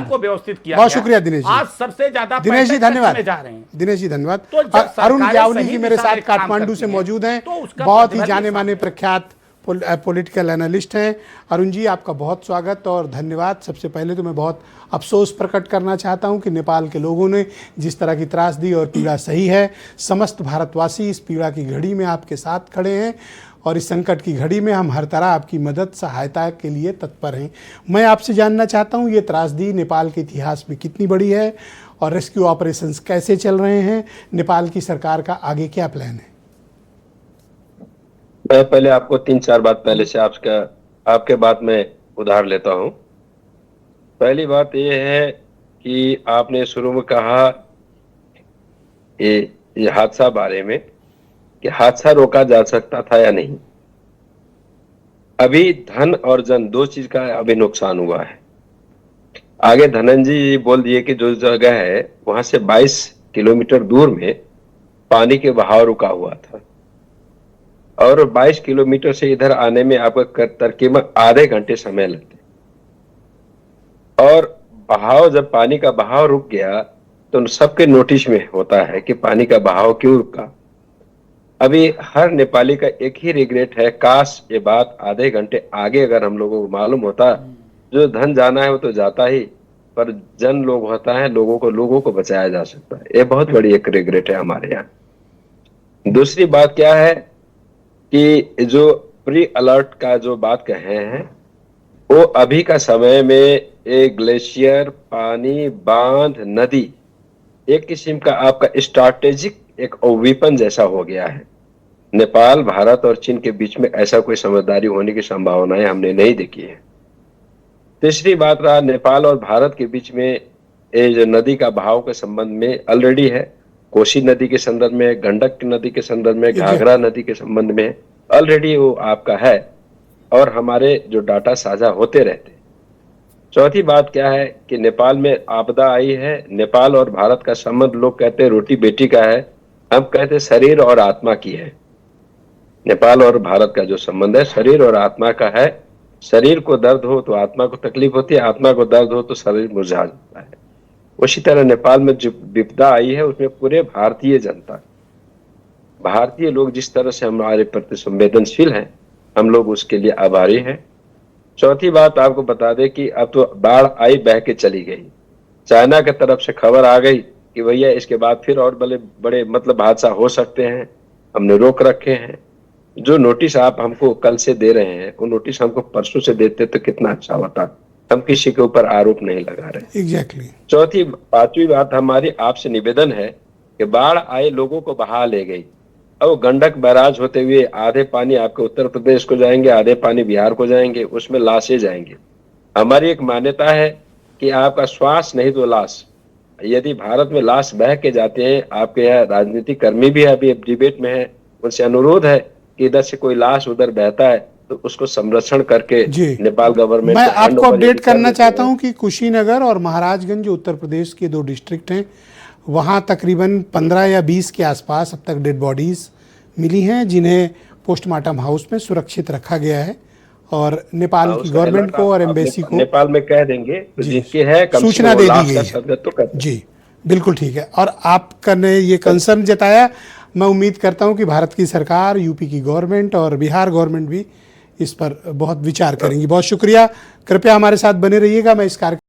को व्यवस्थित किया बहुत गया। शुक्रिया दिनेश जी। आज सबसे ज्यादा दिनेश जी 65 धन्यवाद। में जा रहे हैं। दिनेश जी धन्यवाद। तो जब अरुण सरकारें ग्यावली सही जी मेरे दिशा साथ में काम काठमांडू से करती हैं, मौजूद हैं, तो उसका बहुत ही प्रतिफल जाने भी माने सामने प्रख्यात पॉलिटिकल एनालिस्ट हैं। अरुण जी आपका बहुत स्वागत और धन्यवाद। सबसे पहले तो मैं बहुत अफसोस प्रकट करना चाहता हूं कि नेपाल के लोगों ने जिस तरह की त्रासदी और पीड़ा सही है, समस्त भारतवासी इस पीड़ा की घड़ी में आपके साथ खड़े हैं और इस संकट की घड़ी में हम हर तरह आपकी मदद सहायता के लिए तत्पर हैं। मैं आपसे जानना चाहता हूं ये त्रासदी नेपाल के इतिहास में कितनी बड़ी है और रेस्क्यू ऑपरेशंस कैसे चल रहे हैं, नेपाल की सरकार का आगे क्या प्लान है? मैं पहले आपको 3-4 बात पहले से आपके बात में उधार लेता हूं। पहली बात यह है कि आपने शुरू में कहा ये हादसा बारे में कि हादसा रोका जा सकता था या नहीं। अभी धन और जन दो चीज का अभी नुकसान हुआ है। आगे धनंजय जी बोल दिए कि जो जगह है वहां से 22 किलोमीटर दूर में पानी के बहाव रुका हुआ था और 22 किलोमीटर से इधर आने में आपका तकरीबन आधे घंटे समय लगते और बहाव जब पानी का बहाव रुक गया तो सबके नोटिस में होता है कि पानी का बहाव क्यों रुका। अभी हर नेपाली का एक ही रिग्रेट है, काश ये बात आधे घंटे आगे अगर हम लोगों को मालूम होता। जो धन जाना है वो तो जाता ही, पर जन लोग होता है, लोगों को बचाया जा सकता है। ये बहुत बड़ी एक रिग्रेट है हमारे यहाँ। दूसरी बात क्या है कि जो प्री अलर्ट का जो बात कहे हैं वो अभी का समय में एक ग्लेशियर, पानी, बांध, नदी एक किस्म का आपका स्ट्रैटेजिक एक वेपन जैसा हो गया है। नेपाल, भारत और चीन के बीच में ऐसा कोई समझदारी होने की संभावनाएं हमने नहीं देखी है। तीसरी बात रहा नेपाल और भारत के बीच में ये जो नदी का बहाव के संबंध में ऑलरेडी है, कोसी नदी के संदर्भ में, गंडक नदी के संदर्भ में, घाघरा नदी के संबंध में ऑलरेडी वो आपका है और हमारे जो डाटा साझा होते रहते। चौथी बात क्या है कि नेपाल में आपदा आई है। नेपाल और भारत का संबंध लोग कहते हैं रोटी बेटी का है, हम कहते हैं शरीर और आत्मा की है। नेपाल और भारत का जो संबंध है शरीर और आत्मा का है। शरीर को दर्द हो तो आत्मा को तकलीफ होती है, आत्मा को दर्द हो तो शरीर मुरझा जाता है। उसी तरह नेपाल में जो विपदा आई है उसमें पूरे भारतीय जनता, भारतीय लोग जिस तरह से हमारे प्रति संवेदनशील हैं, हम लोग उसके लिए आभारी हैं। चौथी बात आपको बता दें कि अब तो बाढ़ आई बह के चली गई। चाइना की तरफ से खबर आ गई कि भैया इसके बाद फिर और बड़े मतलब हादसा हो सकते हैं, हमने रोक रखे हैं। जो नोटिस आप हमको कल से दे रहे हैं वो नोटिस हमको परसों से देते तो कितना अच्छा होता। हम किसी के ऊपर आरोप नहीं लगा रहे। एग्जैक्टली। पांचवी बात हमारी आपसे निवेदन है कि बाढ़ आए लोगों को बहा ले गई। अब गंडक बैराज होते हुए आधे पानी आपके उत्तर प्रदेश को जाएंगे, आधे पानी बिहार को जाएंगे, उसमें लाशें जाएंगे। हमारी एक मान्यता है कि आपका श्वास नहीं तो लाश। यदि भारत में लाश बह के जाते हैं, आपके यहाँ राजनीतिक कर्मी भी अभी डिबेट में है, उनसे अनुरोध है कि इधर से कोई लाश उधर बहता है तो उसको संरक्षण करके नेपाल गवर्नमेंट। मैं आपको अपडेट करना चाहता हूं कि कुशीनगर और महाराजगंज जो उत्तर प्रदेश के दो डिस्ट्रिक्ट हैं, वहां तकरीबन 15 या 20 के आसपास अब तक डेड बॉडीज मिली हैं जिन्हें पोस्टमार्टम हाउस में सुरक्षित रखा गया है और नेपाल की गवर्नमेंट को और एम्बेसी को नेपाल में कह देंगे जिनके है सूचना दे दी गई है। जी बिल्कुल ठीक है। और आपने ये कंसर्न जताया, मैं उम्मीद करता हूं कि भारत की सरकार, यूपी की गवर्नमेंट और बिहार गवर्नमेंट भी इस पर बहुत विचार करेंगी। बहुत शुक्रिया, कृपया हमारे साथ बने रहिएगा। मैं इस कार्यक्रम